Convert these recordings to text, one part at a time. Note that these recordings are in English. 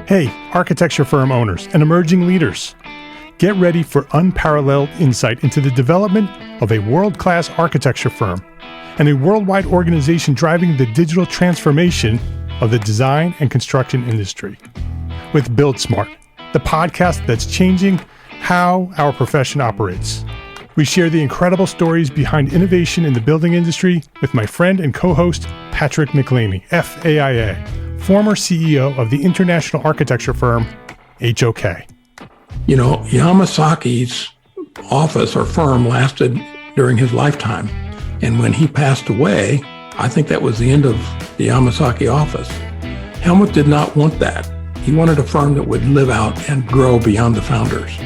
Hey, architecture firm owners and emerging leaders. Get ready for unparalleled insight into the development of a world-class architecture firm and a worldwide organization driving the digital transformation of the design and construction industry. With Build Smart, the podcast that's changing how our profession operates. We share the incredible stories behind innovation in the building industry with my friend and co-host, Patrick McLamey, FAIA, former CEO of the international architecture firm, HOK. You know, Yamasaki's office or firm lasted during his lifetime. And when he passed away, I think that was the end of the Yamasaki office. Helmut did not want that. He wanted a firm that would live out and grow beyond the founders.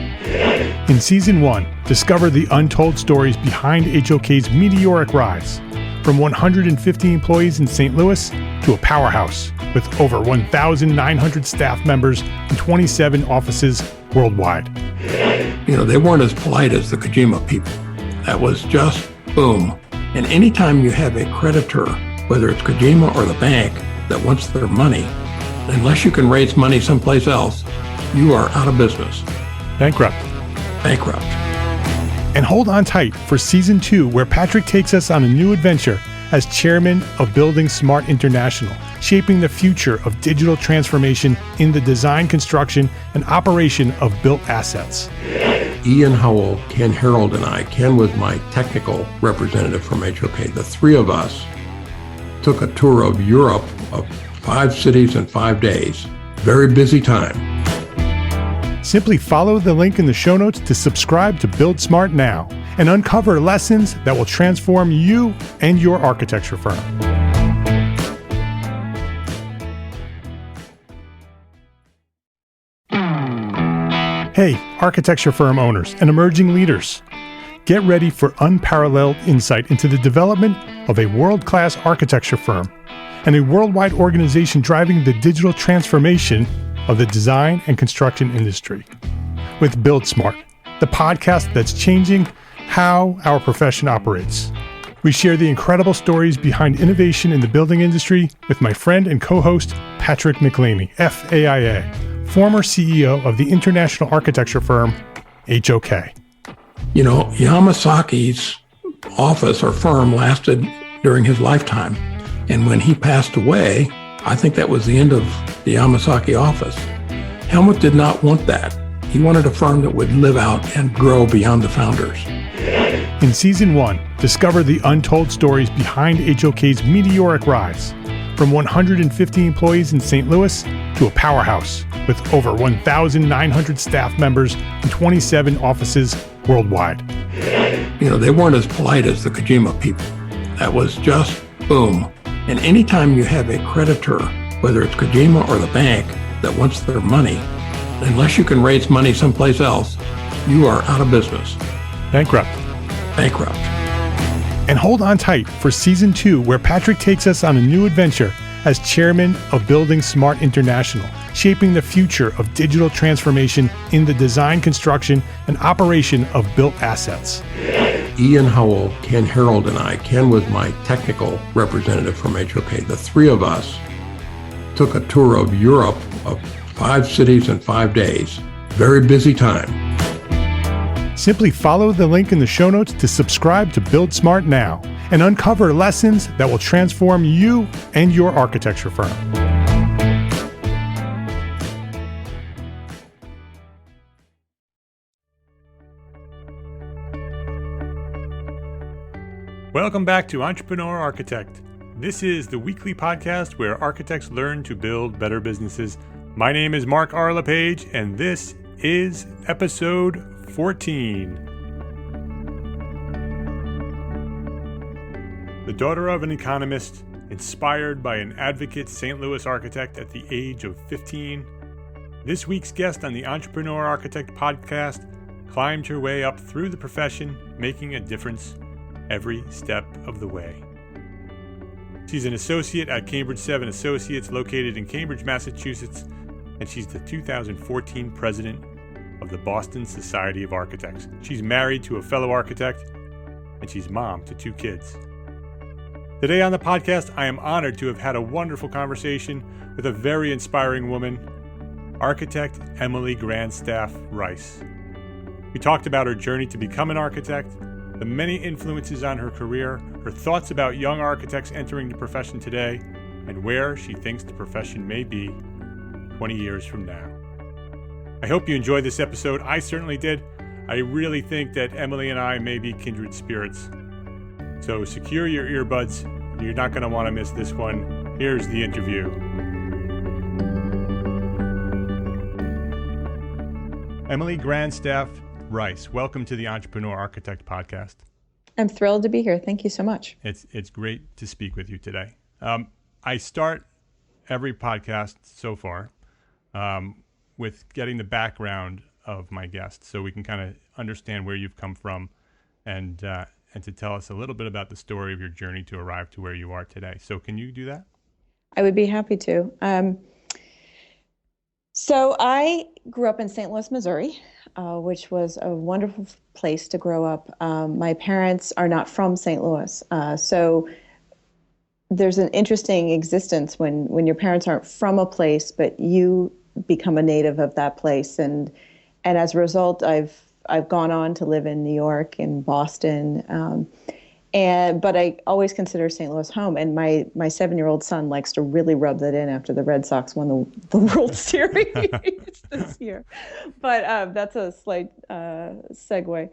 In Season 1, discover the untold stories behind HOK's meteoric rise, from 150 employees in St. Louis to a powerhouse with over 1,900 staff members and 27 offices worldwide. You know, they weren't as polite as the Kojima people. That was just boom. And anytime you have a creditor, whether it's Kojima or the bank, that wants their money, unless you can raise money someplace else, you are out of business. Bankrupt. And hold on tight for Season 2, where Patrick takes us on a new adventure as chairman of Building Smart International, shaping the future of digital transformation in the design, construction, and operation of built assets. Ian Howell, Ken Harold, and I, Ken was my technical representative from HOK. The three of us took a tour of Europe of 5 cities in 5 days. Very busy time. Simply follow the link in the show notes to subscribe to Build Smart now and uncover lessons that will transform you and your architecture firm. Hey, architecture firm owners and emerging leaders. Get ready for unparalleled insight into the development of a world-class architecture firm and a worldwide organization driving the digital transformation of the design and construction industry. With Build Smart, the podcast that's changing how our profession operates. We share the incredible stories behind innovation in the building industry with my friend and co-host, Patrick McLamey, FAIA, former CEO of the international architecture firm, HOK. You know, Yamasaki's office or firm lasted during his lifetime. And when he passed away, I think that was the end of the Yamasaki office. Helmut did not want that. He wanted a firm that would live out and grow beyond the founders. In Season 1, discover the untold stories behind HOK's meteoric rise, from 150 employees in St. Louis to a powerhouse with over 1,900 staff members and 27 offices worldwide. You know, they weren't as polite as the Kojima people. That was just boom. And anytime you have a creditor, whether it's Kojima or the bank, that wants their money, unless you can raise money someplace else, you are out of business. Bankrupt. And hold on tight for Season 2, where Patrick takes us on a new adventure as chairman of Building Smart International, shaping the future of digital transformation in the design, construction, and operation of built assets. Ian Howell, Ken Harold, and I, Ken was my technical representative from HOK. The three of us took a tour of Europe of 5 cities in 5 days. Very busy time. Simply follow the link in the show notes to subscribe to Build Smart now and uncover lessons that will transform you and your architecture firm. Welcome back to Entrepreneur Architect. This is the weekly podcast where architects learn to build better businesses. My name is Mark R. LePage, and this is episode 14. The daughter of an economist, inspired by an advocate St. Louis architect at the age of 15, this week's guest on the Entrepreneur Architect podcast climbed her way up through the profession, making a difference every step of the way. She's an associate at Cambridge 7 Associates, located in Cambridge, Massachusetts, and she's the 2014 president of the Boston Society of Architects. She's married to a fellow architect, and she's mom to 2 kids. Today on the podcast, I am honored to have had a wonderful conversation with a very inspiring woman architect Emily Grandstaff-Rice. We talked about her journey to become an architect, the many influences on her career, her thoughts about young architects entering the profession today, and where she thinks the profession may be 20 years from now. I hope you enjoyed this episode. I certainly did. I really think that Emily and I may be kindred spirits. So secure your earbuds. You're not going to want to miss this one. Here's the interview. Emily Grandstaff-Rice, welcome to the Entrepreneur Architect Podcast. I'm thrilled to be here. Thank you so much. It's great to speak with you today. I start every podcast so far with getting the background of my guest so we can kind of understand where you've come from and to tell us a little bit about the story of your journey to arrive to where you are today. So can you do that? I would be happy to. So I grew up in St. Louis, Missouri, which was a wonderful place to grow up. My parents are not from St. Louis. So there's an interesting existence when your parents aren't from a place, but you become a native of that place. And as a result, I've gone on to live in New York and Boston, but I always consider St. Louis home. And my 7-year-old son likes to really rub that in after the Red Sox won the World Series this year. But that's a slight segue.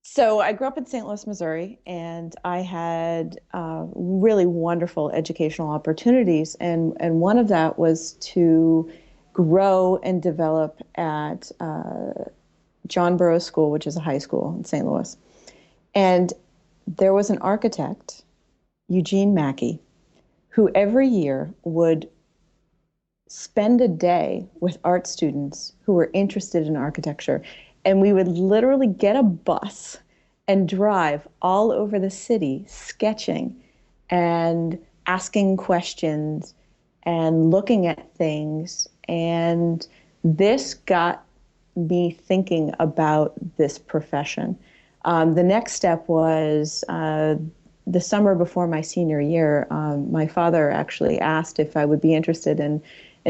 So I grew up in St. Louis, Missouri, and I had really wonderful educational opportunities. And one of that was to grow and develop at John Burroughs School, which is a high school in St. Louis. And there was an architect, Eugene Mackey, who every year would spend a day with art students who were interested in architecture. And we would literally get a bus and drive all over the city sketching and asking questions and looking at things. And this got me thinking about this profession. The next step was the summer before my senior year, my father actually asked if I would be interested in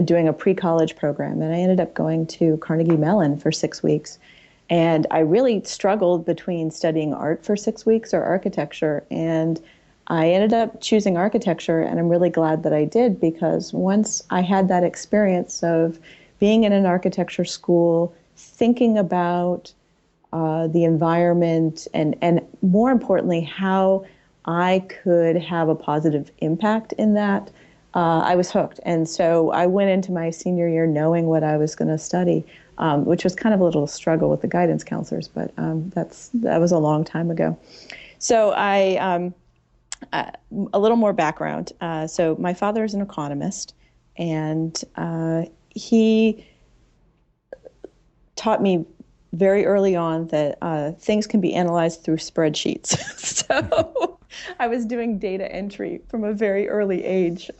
doing a pre-college program. And I ended up going to Carnegie Mellon for 6 weeks. And I really struggled between studying art for 6 weeks or architecture. And I ended up choosing architecture, and I'm really glad that I did, because once I had that experience of being in an architecture school, thinking about the environment and more importantly, how I could have a positive impact in that, I was hooked. And so I went into my senior year knowing what I was going to study, which was kind of a little struggle with the guidance counselors, but that was a long time ago. So a little more background. So my father is an economist, and he taught me very early on that things can be analyzed through spreadsheets. So I was doing data entry from a very early age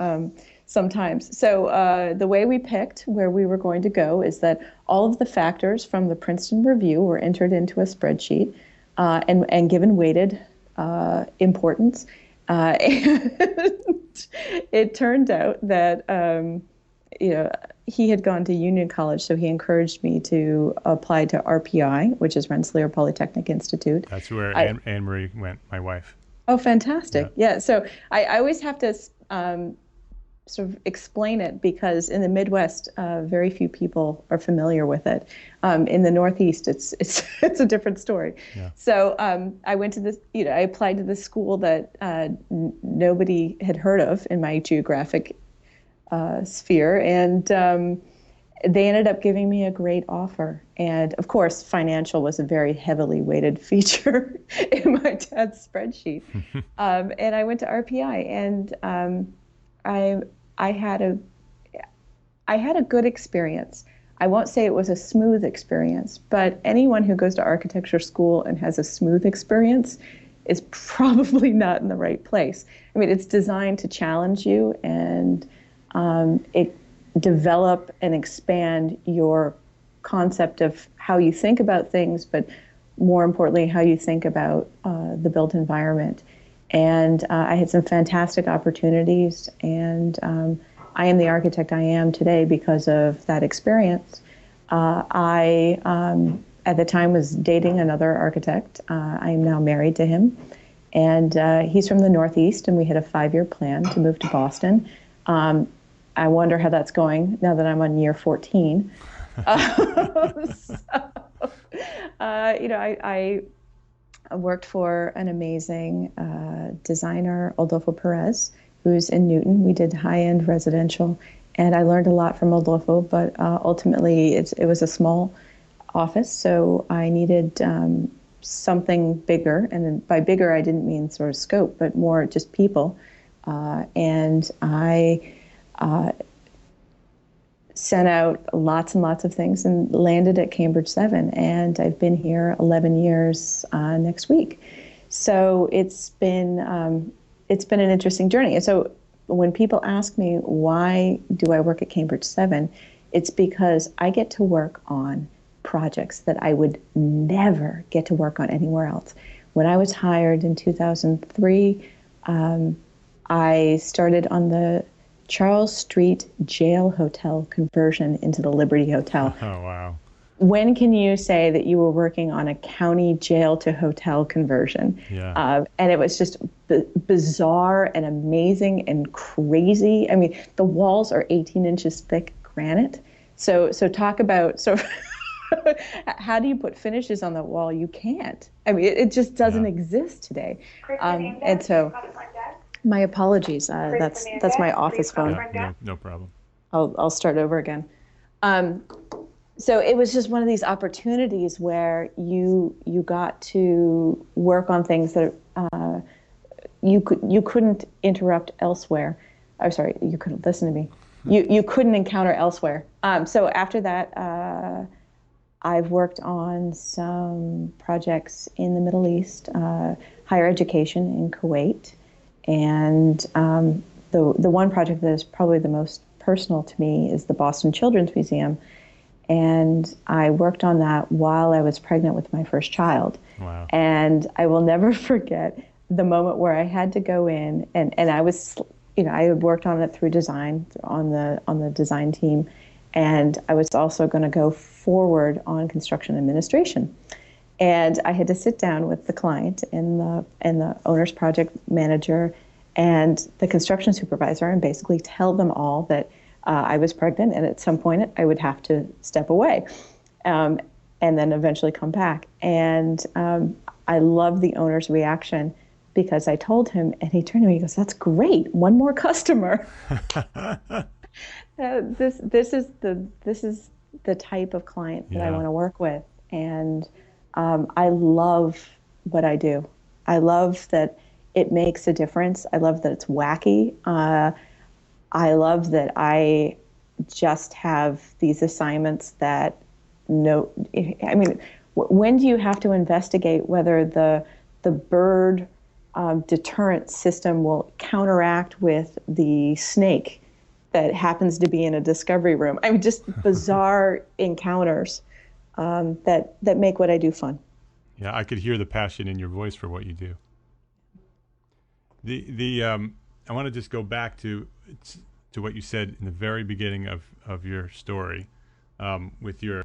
sometimes. So the way we picked where we were going to go is that all of the factors from the Princeton Review were entered into a spreadsheet and given weighted importance. And it turned out that he had gone to Union College, so he encouraged me to apply to RPI, which is Rensselaer Polytechnic Institute. That's where Anne-Marie went, my wife. Oh, fantastic. Yeah. So I always have to sort of explain it, because in the Midwest, very few people are familiar with it. In the Northeast, it's a different story. Yeah. So I went to this, I applied to this school that nobody had heard of in my geographic sphere, and they ended up giving me a great offer. And of course, financial was a very heavily weighted feature in my dad's spreadsheet. And I went to RPI, and I had a good experience. I won't say it was a smooth experience, but anyone who goes to architecture school and has a smooth experience is probably not in the right place. I mean, it's designed to challenge you and it develop and expand your concept of how you think about things, but more importantly, how you think about the built environment. And I had some fantastic opportunities, and I am the architect I am today because of that experience. I, at the time, was dating another architect. I am now married to him. And he's from the Northeast, and we had a 5-year plan to move to Boston. I wonder how that's going now that I'm on year 14. I worked for an amazing designer, Adolfo Perez, who's in Newton. We did high-end residential, and I learned a lot from Adolfo, but ultimately it was a small office, so I needed something bigger. And by bigger, I didn't mean sort of scope, but more just people. And I sent out lots and lots of things and landed at Cambridge 7. And I've been here 11 years next week. So it's been an interesting journey. And so when people ask me, why do I work at Cambridge 7? It's because I get to work on projects that I would never get to work on anywhere else. When I was hired in 2003, I started on the Charles Street Jail Hotel conversion into the Liberty Hotel. Oh, wow. When can you say that you were working on a county jail to hotel conversion? Yeah. And it was just bizarre and amazing and crazy. I mean, the walls are 18 inches thick granite. So talk about, how do you put finishes on the wall? You can't. I mean, it just doesn't exist today. And so, my apologies. That's my office phone. Yeah, no problem. I'll start over again. So it was just one of these opportunities where you got to work on things that you couldn't interrupt elsewhere. I'm sorry, you couldn't listen to me. You couldn't encounter elsewhere. So after that, I've worked on some projects in the Middle East, higher education in Kuwait, and the one project that is probably the most personal to me is the Boston Children's Museum. And I worked on that while I was pregnant with my first child. Wow. And I will never forget the moment where I had to go in, and I was, I had worked on it through design, on the design team, and I was also going to go forward on construction administration. And I had to sit down with the client and the owner's project manager and the construction supervisor and basically tell them all that I was pregnant, and at some point I would have to step away and then eventually come back. And I love the owner's reaction, because I told him, and he turned to me, he goes, "That's great, one more customer." This is the type of client that I want to work with, and I love what I do. I love that it makes a difference. I love that it's wacky. I love that I just have these assignments that when do you have to investigate whether the bird deterrent system will counteract with the snake that happens to be in a discovery room? I mean, just bizarre encounters that make what I do fun. Yeah, I could hear the passion in your voice for what you do. I want to just go back to what you said in the very beginning of your story, with the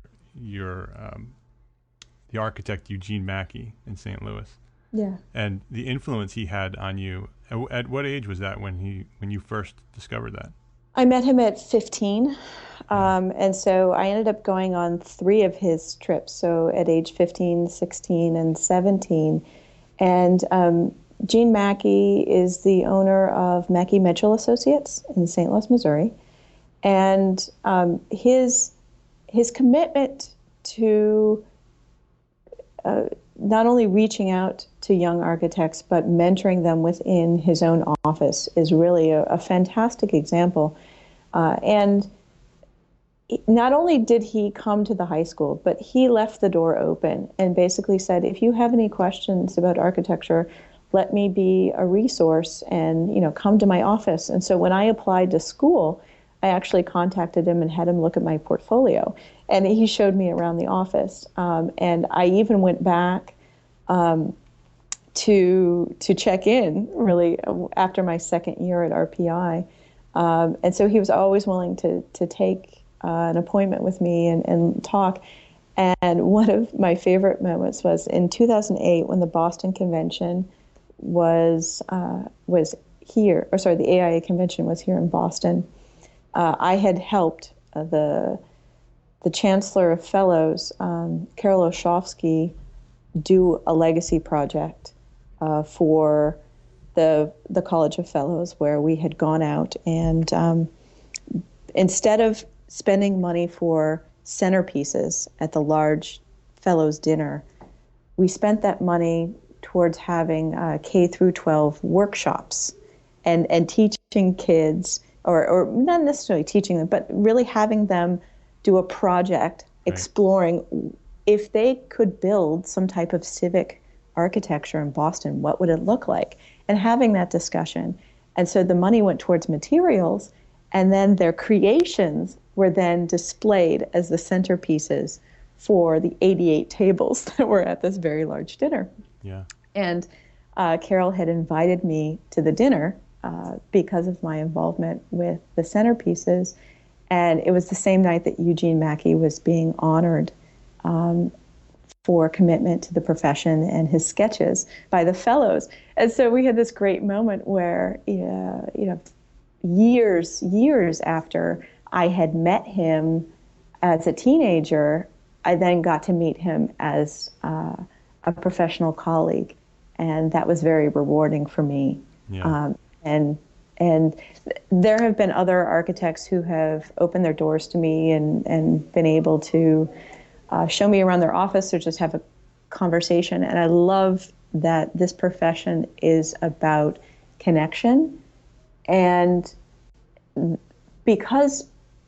architect Eugene Mackey in St. Louis. Yeah. And the influence he had on you. At what age was that when you first discovered that? I met him at 15, and so I ended up going on 3 of his trips, so at age 15, 16, and 17. And Gene Mackey is the owner of Mackey Mitchell Associates in St. Louis, Missouri. And his commitment to not only reaching out to young architects, but mentoring them within his own office is really a fantastic example. And not only did he come to the high school, but he left the door open and basically said, if you have any questions about architecture, let me be a resource and, come to my office. And so when I applied to school, I actually contacted him and had him look at my portfolio. And he showed me around the office. And I even went back to check in, really, after my second year at RPI, And so he was always willing to take an appointment with me and talk. And one of my favorite moments was in 2008 when the Boston Convention was here, or sorry, the AIA convention was here in Boston. I had helped the Chancellor of Fellows, Carol Oshofsky, do a legacy project for the College of Fellows, where we had gone out and instead of spending money for centerpieces at the large Fellows dinner, we spent that money towards having K through 12 workshops and teaching kids, or not necessarily teaching them, but really having them do a project exploring if they could build some type of civic architecture in Boston, what would it look like? And having that discussion. And so the money went towards materials, and then their creations were then displayed as the centerpieces for the 88 tables that were at this very large dinner. Yeah. And Carol had invited me to the dinner because of my involvement with the centerpieces. And it was the same night that Eugene Mackey was being honored for commitment to the profession and his sketches by the fellows. And so we had this great moment where, years after I had met him as a teenager, I then got to meet him as a professional colleague. And that was very rewarding for me. Yeah. And there have been other architects who have opened their doors to me and been able to show me around their office or just have a conversation. And I love that this profession is about connection. And because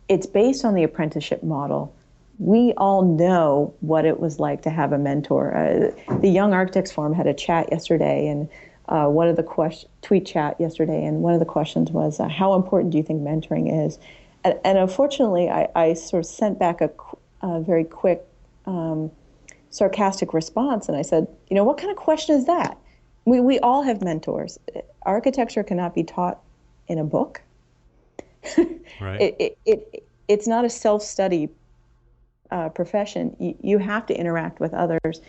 it's based on the apprenticeship model, we all know what it was like to have a mentor. The Young Architects Forum had a chat yesterday, and one of the tweet chat yesterday, and one of the questions was, how important do you think mentoring is? And unfortunately, I sort of sent back a very quick, sarcastic response, and I said, what kind of question is that? We all have mentors. Architecture cannot be taught in a book. Right. It's not a self-study profession. You have to interact with others.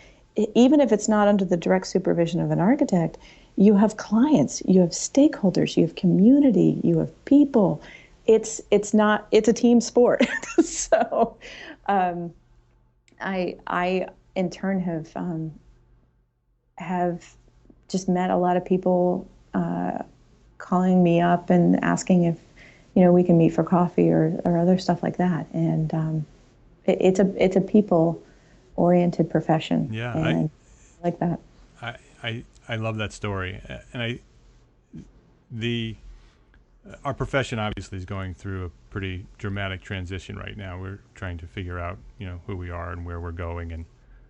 Even if it's not under the direct supervision of an architect, you have clients, you have stakeholders, you have community, you have people. It's a team sport. So I in turn have just met a lot of people calling me up and asking if we can meet for coffee or other stuff like that. And it's a people-oriented profession. Yeah, and I like that. I love that story, and our profession obviously is going through a pretty dramatic transition right now. We're trying to figure out who we are and where we're going and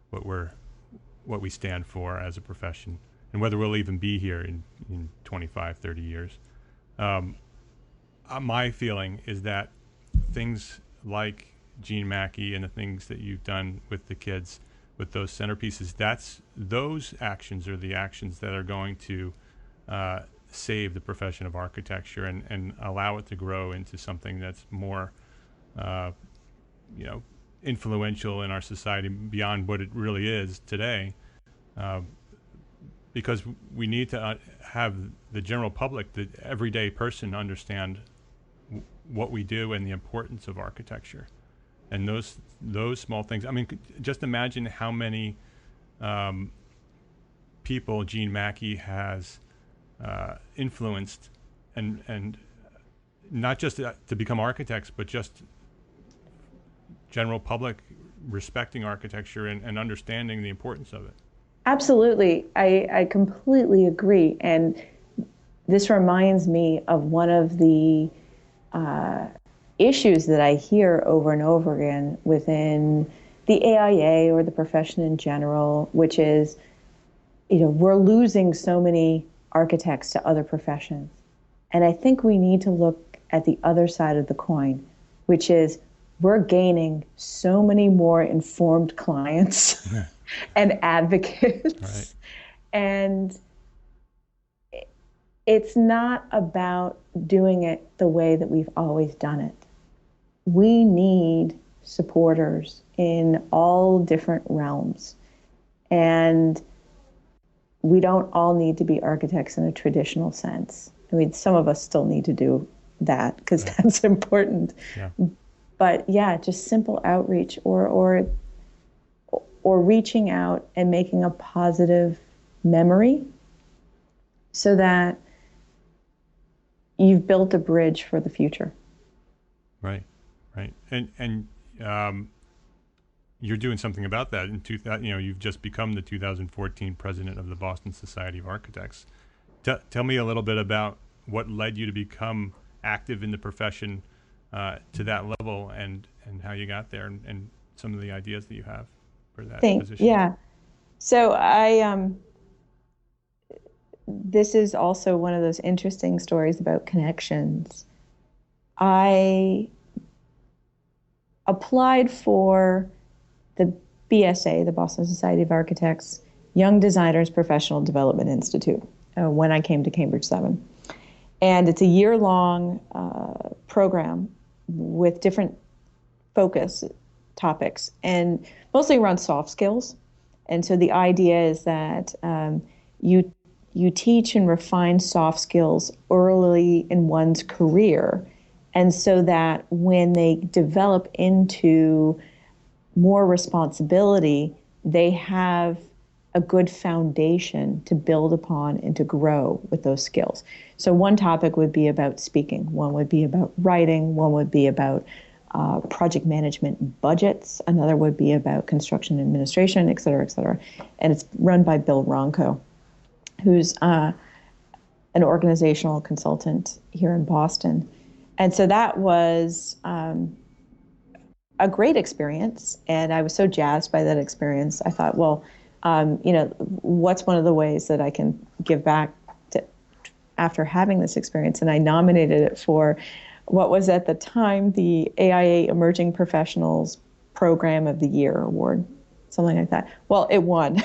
what we stand for as a profession, and whether we'll even be here in 25, 30 years. My feeling is that things like Gene Mackey and the things that you've done with the kids, with those centerpieces, those actions are the actions that are going to save the profession of architecture and allow it to grow into something that's more, influential in our society beyond what it really is today. Because we need to have the general public, the everyday person, understand what we do and the importance of architecture. And those small things. I mean, just imagine how many people Gene Mackey has influenced, and not just to become architects, but just general public respecting architecture and understanding the importance of it. Absolutely. I completely agree. And this reminds me of one of the issues that I hear over and over again within the AIA or the profession in general, which is, we're losing so many architects to other professions. And I think we need to look at the other side of the coin, which is we're gaining so many more informed clients and advocates. Right. And it's not about doing it the way that we've always done it. We need supporters in all different realms. And we don't all need to be architects in a traditional sense. I mean, some of us still need to do that because that's important. Yeah. But yeah, just simple outreach or reaching out and making a positive memory so that you've built a bridge for the future. Right. And you're doing something about that in 2000. You've just become the 2014 president of the Boston Society of Architects. Tell me a little bit about what led you to become active in the profession to that level, and how you got there, and some of the ideas that you have for that position. Yeah. So this is also one of those interesting stories about connections. I applied for the BSA, the Boston Society of Architects, Young Designers Professional Development Institute, when I came to Cambridge 7. And it's a year-long program with different focus topics, and mostly around soft skills. And so the idea is that you teach and refine soft skills early in one's career, and so that when they develop into more responsibility, they have a good foundation to build upon and to grow with those skills. So one topic would be about speaking, one would be about writing, one would be about project management budgets, another would be about construction administration, et cetera, et cetera. And it's run by Bill Ronco, who's an organizational consultant here in Boston. And so that was a great experience, and I was so jazzed by that experience. I thought, well, what's one of the ways that I can give back to, after having this experience? And I nominated it for what was at the time the AIA Emerging Professionals Program of the Year Award, something like that. Well, it won.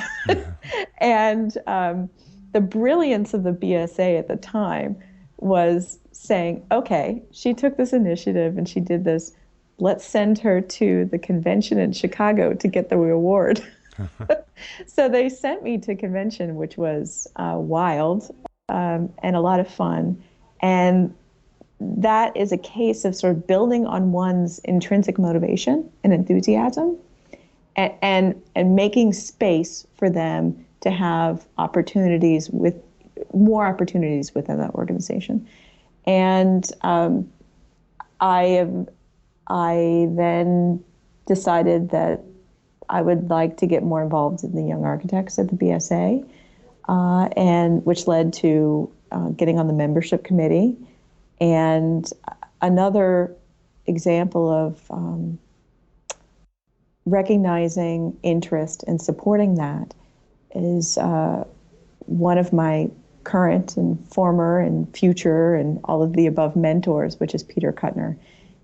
And the brilliance of the BSA at the time was saying, okay, she took this initiative and she did this. Let's send her to the convention in Chicago to get the award. So they sent me to convention, which was wild and a lot of fun. And that is a case of sort of building on one's intrinsic motivation and enthusiasm and making space for them to have opportunities more opportunities within that organization. And I then decided that I would like to get more involved in the Young Architects at the BSA, and which led to getting on the membership committee. And another example of recognizing interest and supporting that is one of my current and former and future and all of the above mentors, which is Peter Kuttner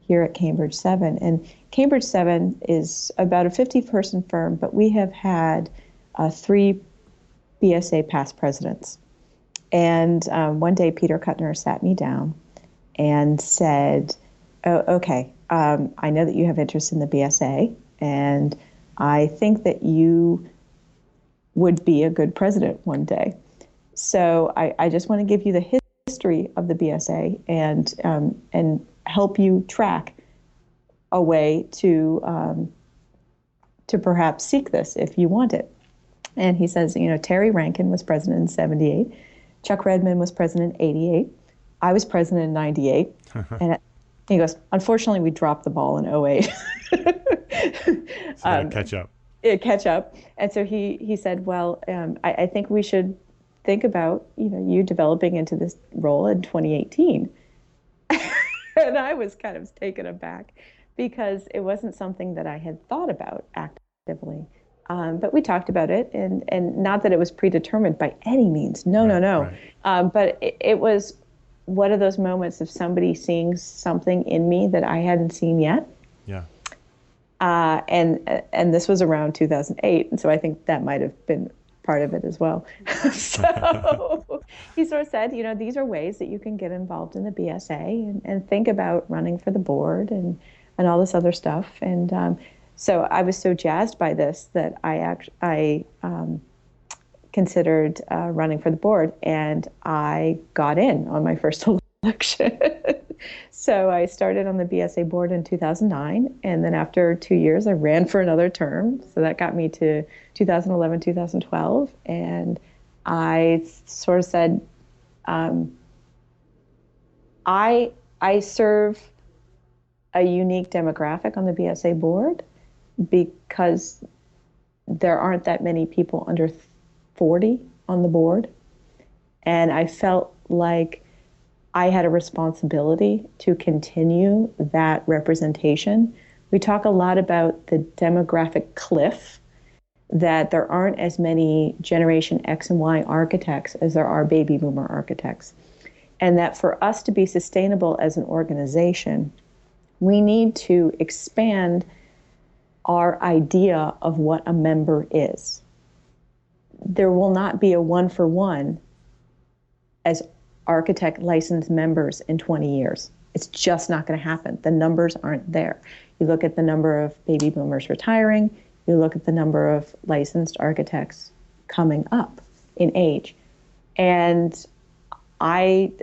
here at Cambridge 7. And Cambridge 7 is about a 50-person firm, but we have had 3 BSA past presidents. And one day Peter Kuttner sat me down and said, oh, okay, I know that you have interest in the BSA, and I think that you would be a good president one day. So I just want to give you the history of the BSA and help you track a way to perhaps seek this if you want it. And he says, Terry Rankin was president in 78. Chuck Redmond was president in 88. I was president in 98. And he goes, unfortunately, we dropped the ball in 08. So catch up. Catch up. And so he said, well, I think we should think about, you developing into this role in 2018. And I was kind of taken aback because it wasn't something that I had thought about actively. But we talked about it, and not that it was predetermined by any means. No. Right. But it was one of those moments of somebody seeing something in me that I hadn't seen yet. Yeah. And this was around 2008, and so I think that might have been part of it as well. So he sort of said, these are ways that you can get involved in the BSA and think about running for the board and all this other stuff. And so I was so jazzed by this that I considered running for the board, and I got in on my first election. So I started on the BSA board in 2009, and then after 2 years, I ran for another term. So that got me to 2011, 2012, and I sort of said, I serve a unique demographic on the BSA board because there aren't that many people under 40 on the board, and I felt like I had a responsibility to continue that representation. We talk a lot about the demographic cliff, that there aren't as many Generation X and Y architects as there are baby boomer architects. And that for us to be sustainable as an organization, we need to expand our idea of what a member is. There will not be a one-for-one as architect licensed members in 20 years. It's just not going to happen. The numbers aren't there. You look at the number of baby boomers retiring, you look at the number of licensed architects coming up in age. And I've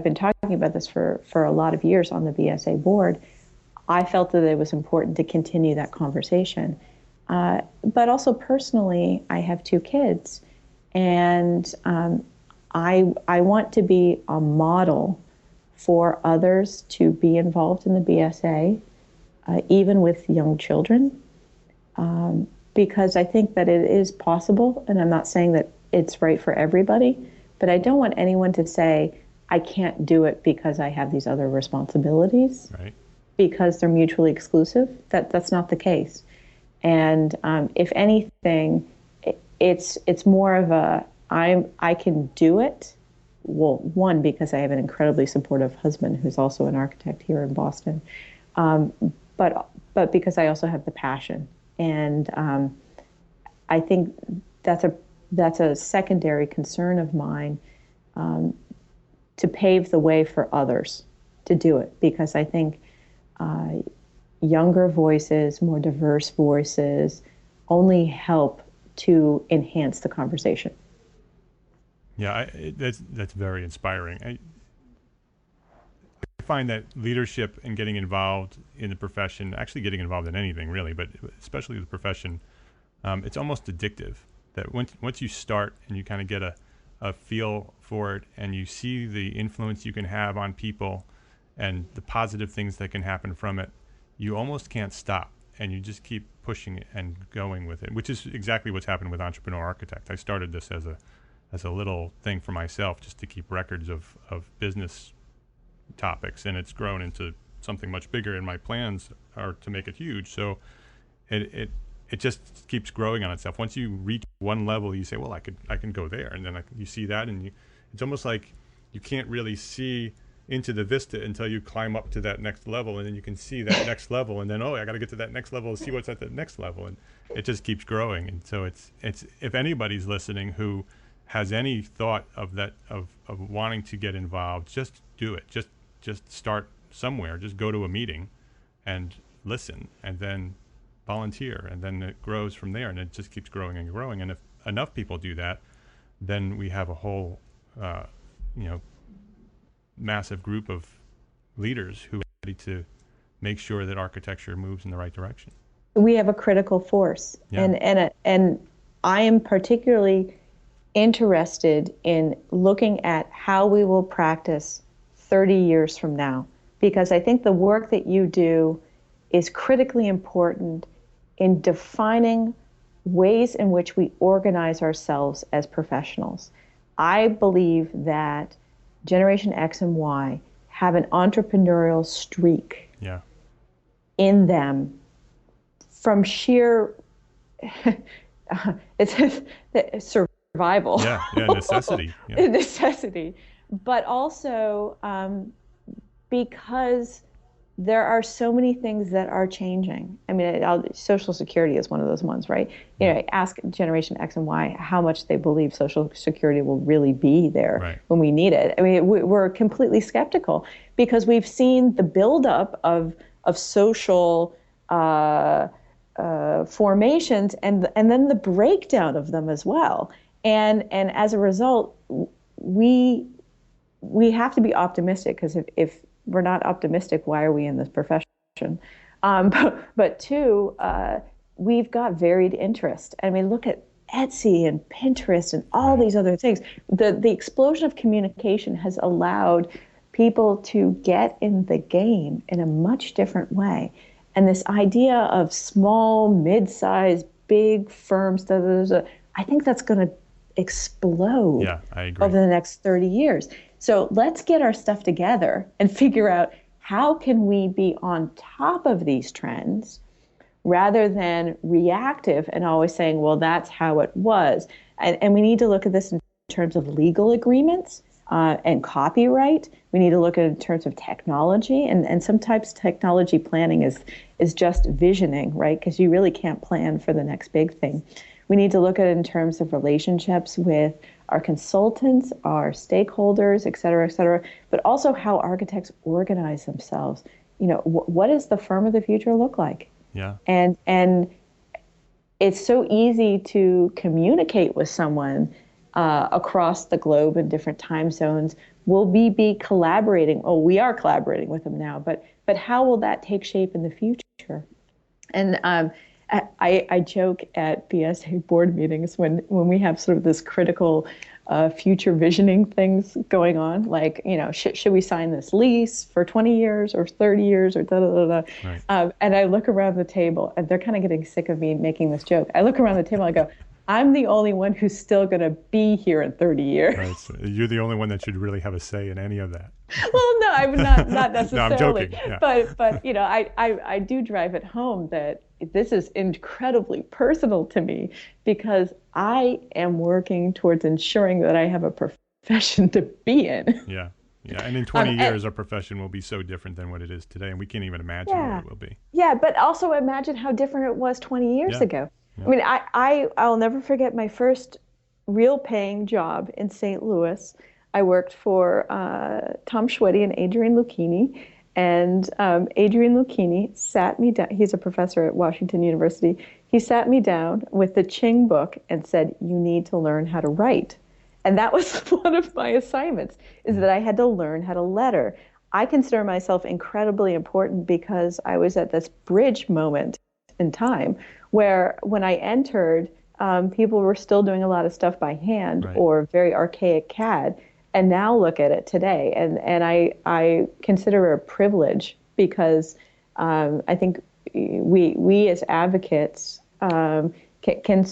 been talking about this for a lot of years on the BSA board. I felt that it was important to continue that conversation. But also personally, I have 2 kids, and I want to be a model for others to be involved in the BSA, even with young children, because I think that it is possible, and I'm not saying that it's right for everybody, but I don't want anyone to say, I can't do it because I have these other responsibilities, Right. because they're mutually exclusive. That's not the case. And if anything, it's more of a, I can do it. Well, one, because I have an incredibly supportive husband who's also an architect here in Boston, but because I also have the passion, and I think that's a secondary concern of mine, to pave the way for others to do it, because I think younger voices, more diverse voices, only help to enhance the conversation. Yeah, that's very inspiring. I find that leadership and getting involved in the profession, actually getting involved in anything really, but especially the profession, it's almost addictive. That once you start and you kind of get a feel for it, and you see the influence you can have on people and the positive things that can happen from it, you almost can't stop, and you just keep pushing it and going with it, which is exactly what's happened with Entrepreneur Architect. I started this as a little thing for myself, just to keep records of business topics, and it's grown into something much bigger, and my plans are to make it huge. So it just keeps growing on itself. Once you reach one level, you say, well, I can go there, and then you see that, and it's almost like you can't really see into the vista until you climb up to that next level, and then you can see that next level, and then I got to get to that next level to see what's at the next level, and it just keeps growing. And so it's if anybody's listening who has any thought of that of wanting to get involved, just do it. Just start somewhere. Just go to a meeting and listen, and then volunteer, and then it grows from there, and it just keeps growing and growing. And if enough people do that, then we have a whole massive group of leaders who are ready to make sure that architecture moves in the right direction. We have a critical force, Yeah. and I am particularly interested in looking at how we will practice 30 years from now, because I think the work that you do is critically important in defining ways in which we organize ourselves as professionals. I believe that Generation X and Y have an entrepreneurial streak in them from sheer it's survival. Necessity. Necessity. But also because there are so many things that are changing. I mean, Social Security is one of those ones, right? You know, ask Generation X and Y how much they believe Social Security will really be there when we need it. I mean, we're completely skeptical because we've seen the buildup of social formations and then the breakdown of them as well. And as a result, we have to be optimistic, because if we're not optimistic, why are we in this profession? But two, we've got varied interest. I mean, look at Etsy and Pinterest and all these other things. The explosion of communication has allowed people to get in the game in a much different way. And this idea of small, mid-sized, big firms, I think that's going to explode over the next 30 years. So let's get our stuff together and figure out how can we be on top of these trends rather than reactive and always saying, well, that's how it was. And we need to look at this in terms of legal agreements and copyright. We need to look at it in terms of technology. And sometimes technology planning is just visioning, right? Because you really can't plan for the next big thing. We need to look at it in terms of relationships with our consultants, our stakeholders, et cetera, but also how architects organize themselves. You know, what does the firm of the future look like? Yeah. And it's so easy to communicate with someone across the globe in different time zones. Will we be collaborating? Oh, we are collaborating with them now, but how will that take shape in the future? And I joke at BSA board meetings when we have sort of this critical future visioning things going on, like, you know, should we sign this lease for 20 years or 30 years or da-da-da-da. Right. And I look around the table, and they're kind of getting sick of me making this joke. I look around the table and I go, I'm the only one who's still going to be here in 30 years. Right. So you're the only one that should really have a say in any of that. Well, no, I'm not necessarily. No, I'm joking. Yeah. But you know, I do drive it home that this is incredibly personal to me, because I am working towards ensuring that I have a profession to be in. Yeah. Yeah. And in 20 years, our profession will be so different than what it is today, and we can't even imagine what it will be. Yeah, but also imagine how different it was 20 years ago. Yeah. I mean, I'll never forget my first real paying job in St. Louis. I worked for Tom Schweddy and Adrian Lucchini. And Adrian Lucchini sat me down. He's a professor at Washington University. He sat me down with the Ching book and said, you need to learn how to write. And that was one of my assignments, is that I had to learn how to letter. I consider myself incredibly important because I was at this bridge moment in time where when I entered, people were still doing a lot of stuff by hand or very archaic CAD. And now look at it today, and I consider it a privilege, because I think we as advocates can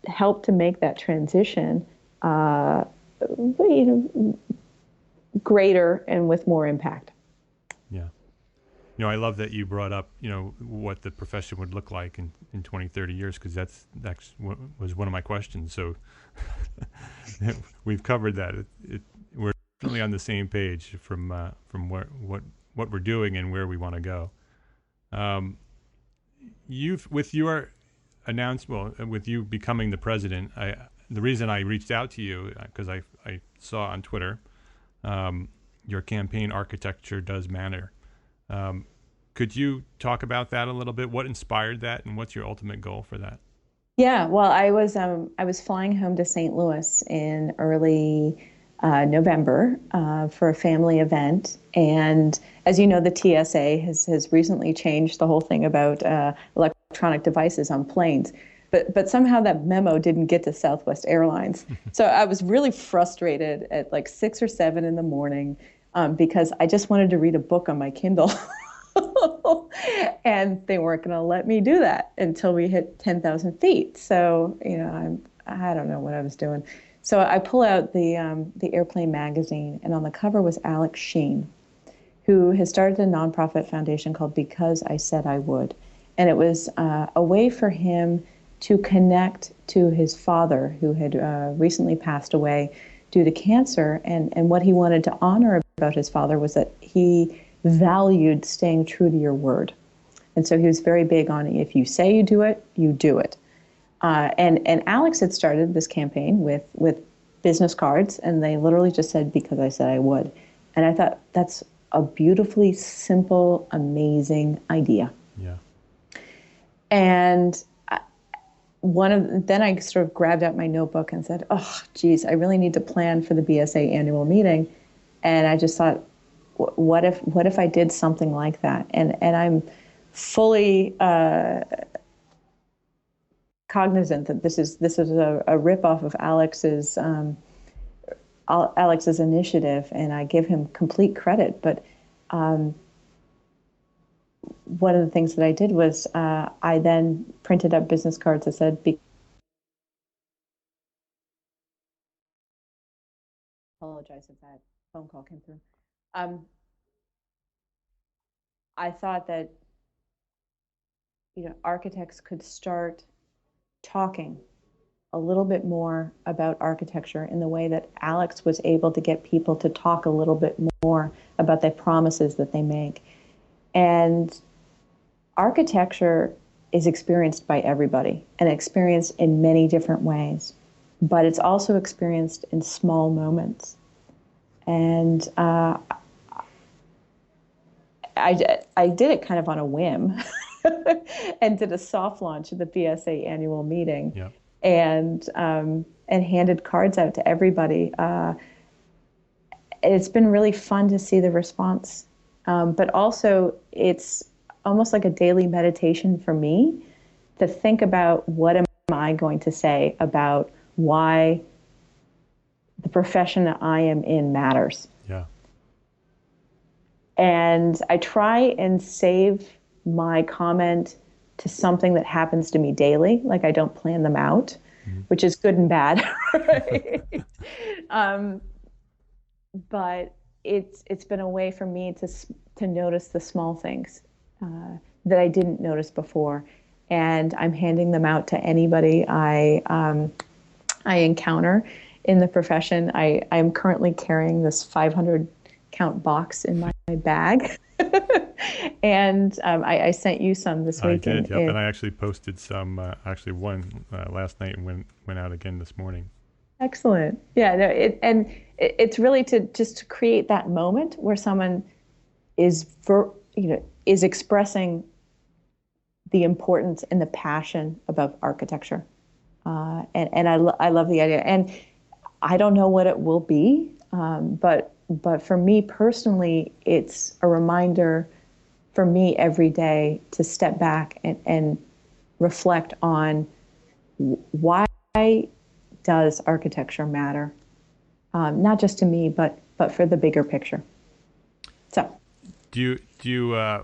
help to make that transition, greater and with more impact. Yeah. You know, I love that you brought up, you know, what the profession would look like in 20, 30 years, because that's what was one of my questions. So we've covered that. We're definitely on the same page from what we're doing and where we want to go. With your announcement, with you becoming the president, the reason I reached out to you, because I saw on Twitter your campaign, Architecture Does Matter. Could you talk about that a little bit? What inspired that, and what's your ultimate goal for that? Yeah, well, I was flying home to St. Louis in early November for a family event, and as you know, the TSA has recently changed the whole thing about electronic devices on planes. But somehow that memo didn't get to Southwest Airlines. So I was really frustrated at like 6 or 7 in the morning because I just wanted to read a book on my Kindle. And they weren't going to let me do that until we hit 10,000 feet. So, you know, I don't know what I was doing. So I pull out the Airplane magazine, and on the cover was Alex Sheen, who has started a nonprofit foundation called Because I Said I Would. And it was a way for him to connect to his father, who had recently passed away due to cancer. And what he wanted to honor about his father was that he valued staying true to your word. And so he was very big on, if you say you do it, you do it. And Alex had started this campaign with business cards, and they literally just said, because I said I would. And I thought, that's a beautifully simple, amazing idea. Yeah. And then I sort of grabbed out my notebook and said, oh, geez, I really need to plan for the BSA annual meeting. And I just thought, what if I did something like that? And I'm fully cognizant that this is a ripoff of Alex's initiative, and I give him complete credit. But one of the things that I did was I then printed up business cards that said, apologize if that phone call came through. I thought that architects could start talking a little bit more about architecture in the way that Alex was able to get people to talk a little bit more about the promises that they make. And architecture is experienced by everybody and experienced in many different ways, but it's also experienced in small moments. And I did it kind of on a whim and did a soft launch at the BSA annual meeting. Yep. And handed cards out to everybody. It's been really fun to see the response, but also it's almost like a daily meditation for me to think about, what am I going to say about why the profession that I am in matters. Yeah. And I try and save my comment to something that happens to me daily. Like, I don't plan them out, which is good and bad. Right? But it's been a way for me to notice the small things that I didn't notice before, and I'm handing them out to anybody I encounter in the profession. I'm currently carrying this 500 count box in my bag. And I sent you some this week. I did, yep. And I actually posted some, one last night and went out again this morning. Excellent. Yeah, no, it's really to create that moment where someone is expressing the importance and the passion about architecture. And I love the idea. And I don't know what it will be, but for me personally, it's a reminder for me every day to step back and reflect on, why does architecture matter? Not just to me, but for the bigger picture. So, do you I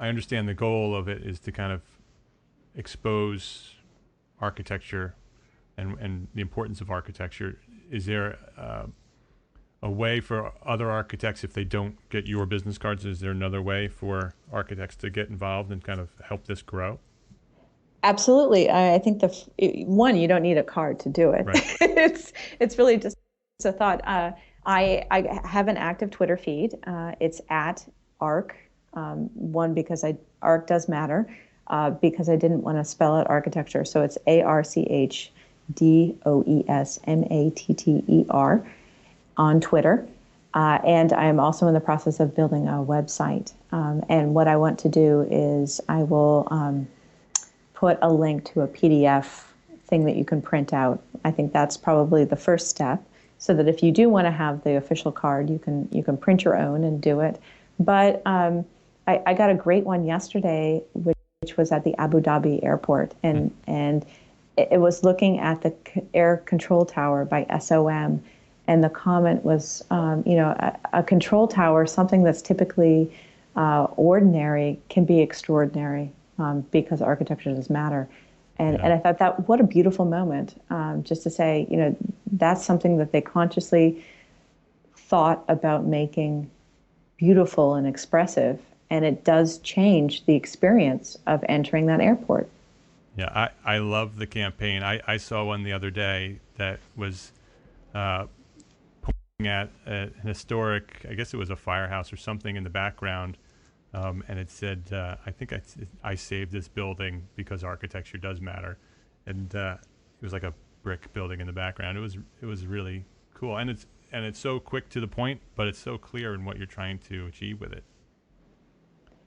understand the goal of it is to kind of expose architecture and the importance of architecture. Is there a way for other architects, if they don't get your business cards, is there another way for architects to get involved and kind of help this grow? Absolutely. I think you don't need a card to do it. Right. It's really just a thought. I have an active Twitter feed. It's at ARC. One, because ARC does matter, because I didn't want to spell out architecture. So it's ARCHDOESMATTER on Twitter. And I am also in the process of building a website. And what I want to do is I will put a link to a PDF thing that you can print out. I think that's probably the first step, so that if you do want to have the official card, you can print your own and do it. But I got a great one yesterday, which was at the Abu Dhabi airport, and it was looking at the air control tower by SOM, and the comment was, a control tower, something that's typically ordinary, can be extraordinary, because architecture does matter. And I thought that, what a beautiful moment, just to say, that's something that they consciously thought about making beautiful and expressive, and it does change the experience of entering that airport. Yeah, I love the campaign. I saw one the other day that was uh, pointing at an historic, I guess it was a firehouse or something in the background, and it said, I think I saved this building because architecture does matter. And it was like a brick building in the background. It was really cool, and it's so quick to the point, but it's so clear in what you're trying to achieve with it,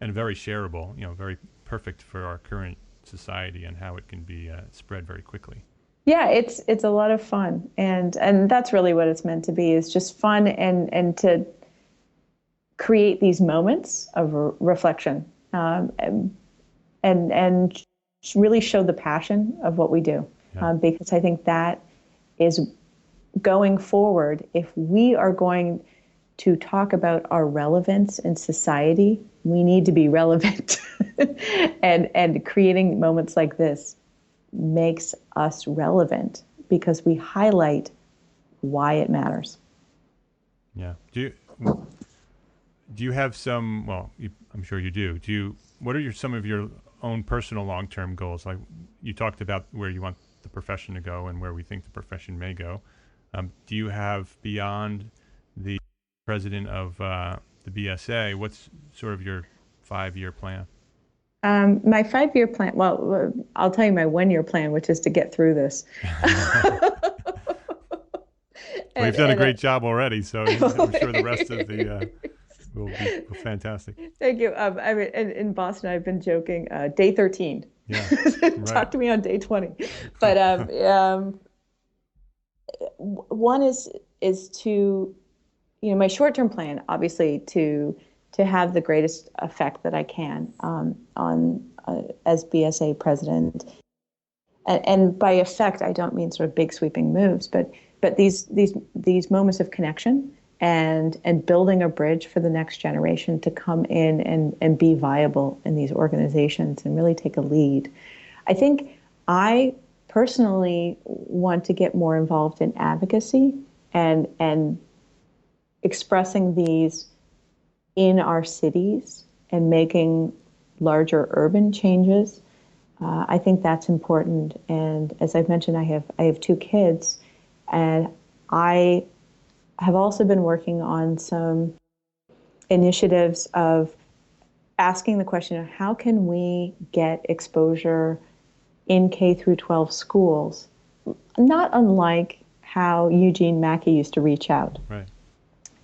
and very shareable. Very perfect for our current society and how it can be spread very quickly. Yeah, it's a lot of fun, and that's really what it's meant to be, is just fun and to create these moments of reflection, and really show the passion of what we do. Yeah. Because I think that is going forward. If we are going to talk about our relevance in society, we need to be relevant. and creating moments like this makes us relevant because we highlight why it matters. Yeah. Do you have some? Well, I'm sure you do. What are some of your own personal long-term goals? Like you talked about where you want the profession to go and where we think the profession may go. Do you have, beyond the president of the BSA, what's sort of your 5-year plan? My 5-year plan, well, I'll tell you my 1-year plan, which is to get through this. Well, you've done a great job already, so I'm sure the rest of the will be fantastic. Thank you. In Boston, I've been joking, day 13. Yeah, Talk right. to me on day 20. But one is to, my short-term plan, obviously, to have the greatest effect that I can on as BSA president. And by effect, I don't mean sort of big sweeping moves, but these moments of connection and building a bridge for the next generation to come in and be viable in these organizations and really take a lead. I think I personally want to get more involved in advocacy and expressing these in our cities and making larger urban changes. I think that's important. And as I've mentioned, I have 2 kids, and I have also been working on some initiatives of asking the question of how can we get exposure in K through 12 schools, not unlike how Eugene Mackey used to reach out. Right.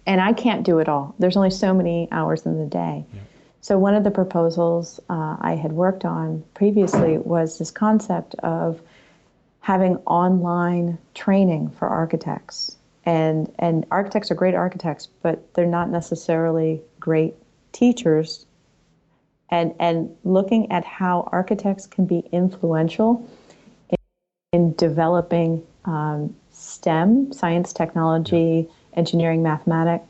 And I can't do it all. There's only so many hours in the day. Yeah. So one of the proposals I had worked on previously was this concept of having online training for architects. And architects are great architects, but they're not necessarily great teachers. And looking at how architects can be influential in developing STEM, science, technology, engineering, mathematics,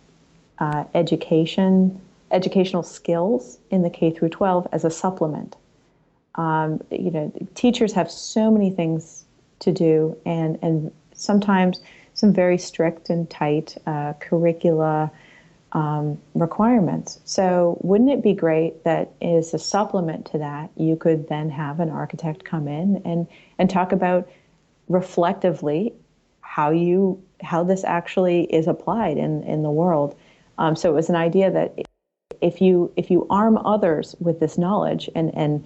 educational skills in the K through 12 as a supplement. Teachers have so many things to do, and sometimes some very strict and tight curricula requirements. So wouldn't it be great that as a supplement to that, you could then have an architect come in and talk about reflectively how this actually is applied in the world. So it was an idea that if you arm others with this knowledge and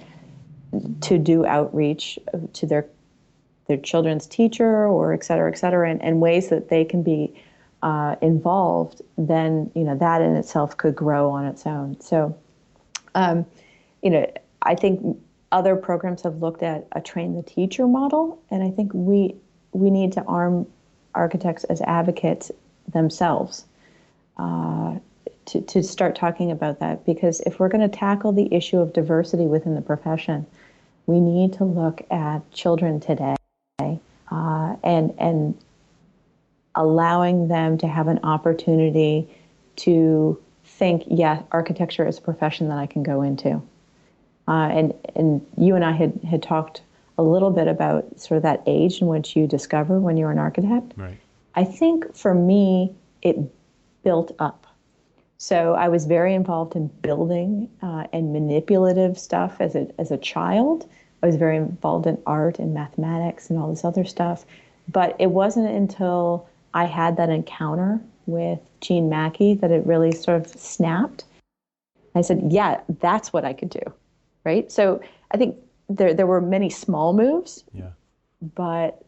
to do outreach to their children's teacher or et cetera, and ways that they can be involved, then that in itself could grow on its own. So I think other programs have looked at a train the teacher model, and I think we need to arm architects as advocates themselves to start talking about that, because if we're going to tackle the issue of diversity within the profession, we need to look at children today and allowing them to have an opportunity to think, yeah, architecture is a profession that I can go into. And you and I had talked a little bit about sort of that age in which you discover when you're an architect. Right. I think for me, it built up. So I was very involved in building and manipulative stuff as a child. I was very involved in art and mathematics and all this other stuff. But it wasn't until I had that encounter with Eugene Mackey that it really sort of snapped. I said, yeah, that's what I could do, right? So I think there were many small moves, but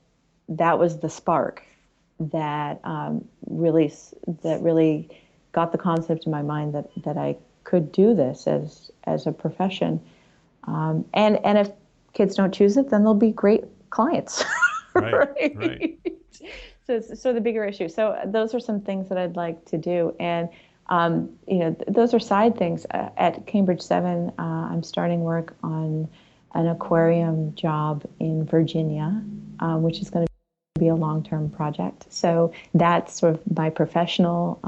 that was the spark that really got the concept in my mind that I could do this as a profession. And if kids don't choose it, then they'll be great clients. Right. So the bigger issue. So those are some things that I'd like to do. And, those are side things. At Cambridge 7, I'm starting work on an aquarium job in Virginia, which is going to be a long-term project. So that's sort of my professional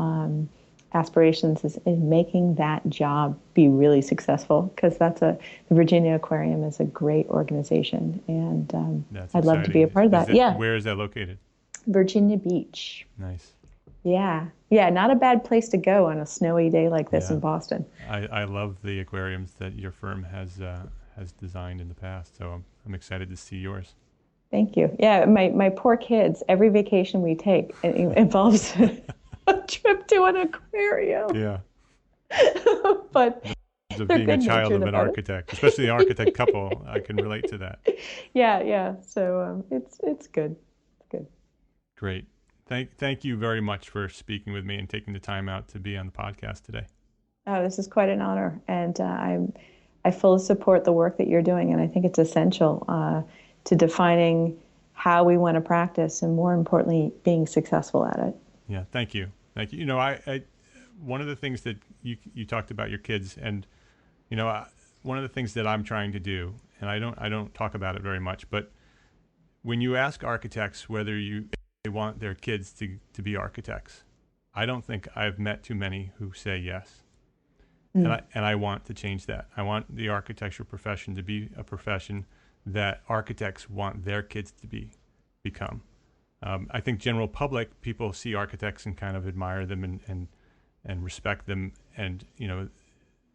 aspirations is making that job be really successful, because the Virginia Aquarium is a great organization, and I'd love to be a part of that. Where is that located? Virginia Beach. Nice. Yeah, not a bad place to go on a snowy day like this in Boston. I love the aquariums that your firm has designed in the past, so I'm excited to see yours. Thank you. Yeah, my poor kids, every vacation we take it involves a trip to an aquarium. Yeah. But of being a child of an architect, especially the architect couple, I can relate to that. Yeah. So it's good. It's good. Great. Thank you very much for speaking with me and taking the time out to be on the podcast today. Oh, this is quite an honor, and I fully support the work that you're doing, and I think it's essential to defining how we want to practice, and more importantly, being successful at it. Yeah, thank you. You know, I one of the things that you talked about your kids, and one of the things that I'm trying to do, and I don't talk about it very much, but when you ask architects whether they want their kids to be architects, I don't think I've met too many who say yes. And I want to change that. I want the architecture profession to be a profession that architects want their kids to become. I think general public people see architects and kind of admire them and respect them, and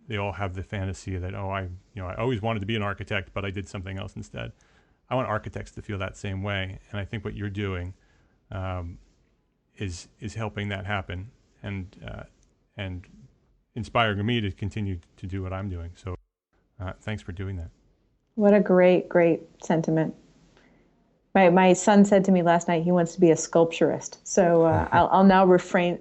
they all have the fantasy that I always wanted to be an architect, but I did something else instead. I want architects to feel that same way, and I think what you're doing is helping that happen, and inspiring me to continue to do what I'm doing. So thanks for doing that. What a great sentiment. My son said to me last night he wants to be a sculpturist. So I'll now reframe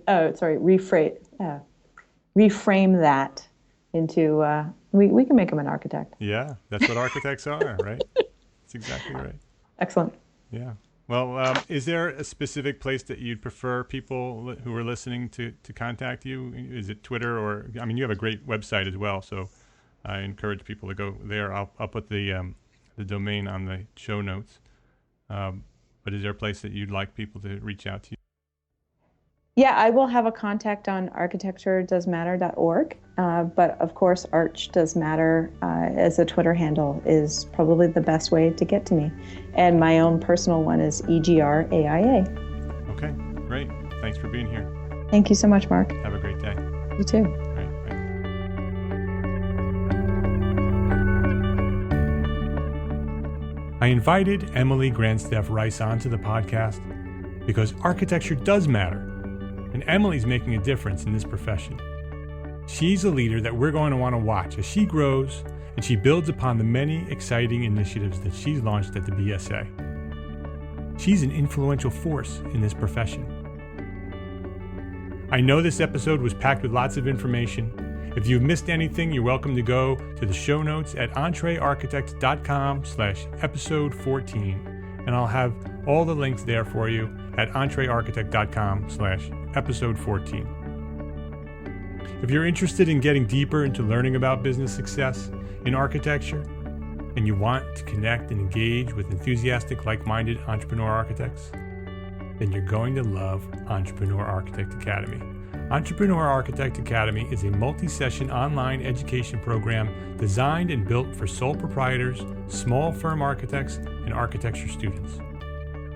that into we can make him an architect. Yeah, that's what architects are, right? That's exactly right. Excellent. Yeah. Well, is there a specific place that you'd prefer people who are listening to contact you? Is it Twitter, or you have a great website as well, so I encourage people to go there. I'll put the domain on the show notes. But is there a place that you'd like people to reach out to you? Yeah, I will have a contact on architecturedoesmatter.org. But of course, Arch Does Matter as a Twitter handle is probably the best way to get to me. And my own personal one is EGRAIA. Okay, great. Thanks for being here. Thank you so much, Mark. Have a great day. You too. All right, bye. I invited Emily Grandstaff-Rice onto the podcast because architecture does matter, and Emily's making a difference in this profession. She's a leader that we're going to want to watch as she grows and she builds upon the many exciting initiatives that she's launched at the BSA. She's an influential force in this profession. I know this episode was packed with lots of information. If you've missed anything, you're welcome to go to the show notes at entrearchitect.com/episode 14, and I'll have all the links there for you at entrearchitect.com/episode 14. If you're interested in getting deeper into learning about business success in architecture, and you want to connect and engage with enthusiastic, like-minded entrepreneur architects, then you're going to love Entrepreneur Architect Academy. Entrepreneur Architect Academy is a multi-session online education program designed and built for sole proprietors, small firm architects, and architecture students.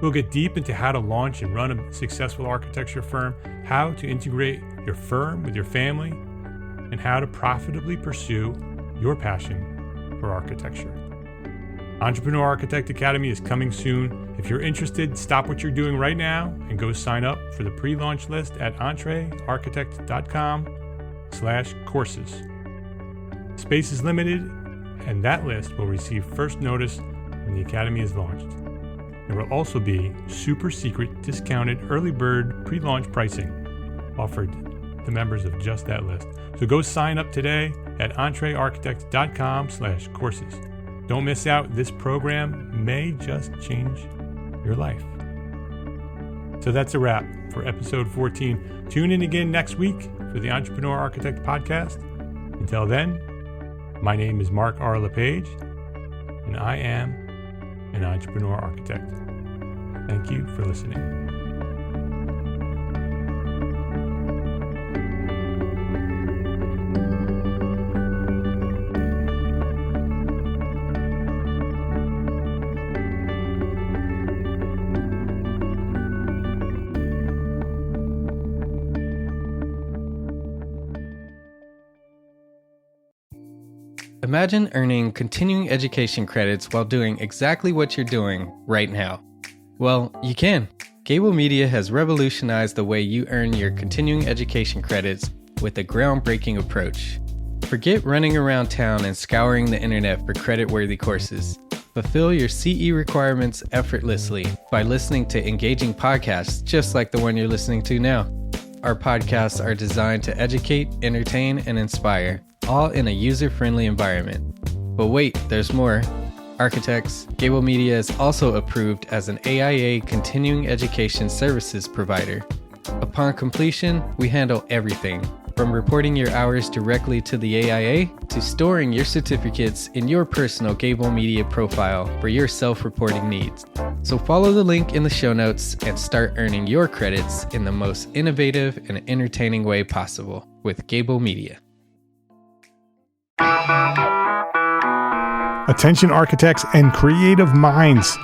We'll get deep into how to launch and run a successful architecture firm, how to integrate your firm with your family, and how to profitably pursue your passion for architecture. Entrepreneur Architect Academy is coming soon. If you're interested, stop what you're doing right now and go sign up for the pre-launch list at entrearchitect.com/courses. Space is limited, and that list will receive first notice when the Academy is launched. There will also be super secret discounted early bird pre-launch pricing offered to members of just that list. So go sign up today at entrearchitect.com/courses. Don't miss out. This program may just change your life. So that's a wrap for episode 14. Tune in again next week for the Entrepreneur Architect podcast. Until then, my name is Mark R. LePage, and I am an entrepreneur architect. Thank you for listening. Imagine earning continuing education credits while doing exactly what you're doing right now. Well, you can. Gable Media has revolutionized the way you earn your continuing education credits with a groundbreaking approach. Forget running around town and scouring the internet for credit-worthy courses. Fulfill your CE requirements effortlessly by listening to engaging podcasts just like the one you're listening to now. Our podcasts are designed to educate, entertain, and inspire, all in a user-friendly environment. But wait, there's more. Architects, Gable Media is also approved as an AIA continuing education services provider. Upon completion, we handle everything, from reporting your hours directly to the AIA to storing your certificates in your personal Gable Media profile for your self-reporting needs. So follow the link in the show notes and start earning your credits in the most innovative and entertaining way possible with Gable Media. Attention architects and creative minds.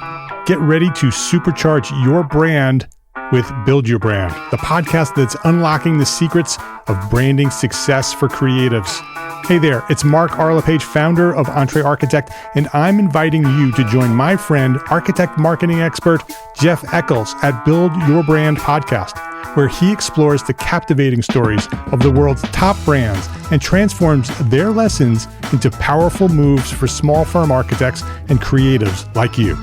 Get ready to supercharge your brand with Build Your Brand, the podcast that's unlocking the secrets of branding success for creatives. Hey there, it's Mark R. LePage, founder of Entre Architect, and I'm inviting you to join my friend, architect marketing expert Jeff Eccles at Build Your Brand podcast, where he explores the captivating stories of the world's top brands and transforms their lessons into powerful moves for small firm architects and creatives like you.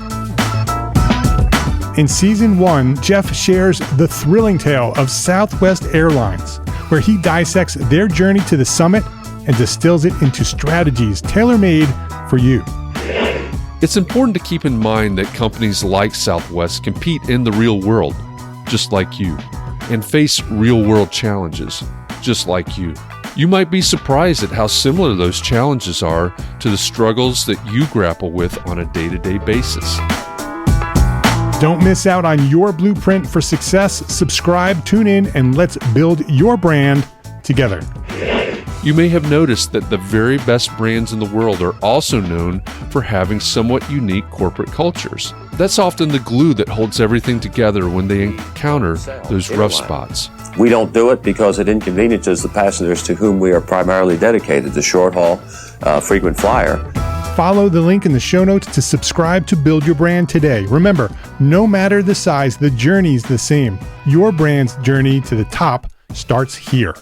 In Season 1, Jeff shares the thrilling tale of Southwest Airlines, where he dissects their journey to the summit and distills it into strategies tailor-made for you. It's important to keep in mind that companies like Southwest compete in the real world, just like you, and face real-world challenges, just like you. You might be surprised at how similar those challenges are to the struggles that you grapple with on a day-to-day basis. Don't miss out on your blueprint for success. Subscribe, tune in, and let's build your brand together. You may have noticed that the very best brands in the world are also known for having somewhat unique corporate cultures. That's often the glue that holds everything together when they encounter those rough spots. We don't do it because it inconveniences the passengers to whom we are primarily dedicated, the short haul, frequent flyer. Follow the link in the show notes to subscribe to Build Your Brand today. Remember, no matter the size, the journey's the same. Your brand's journey to the top starts here.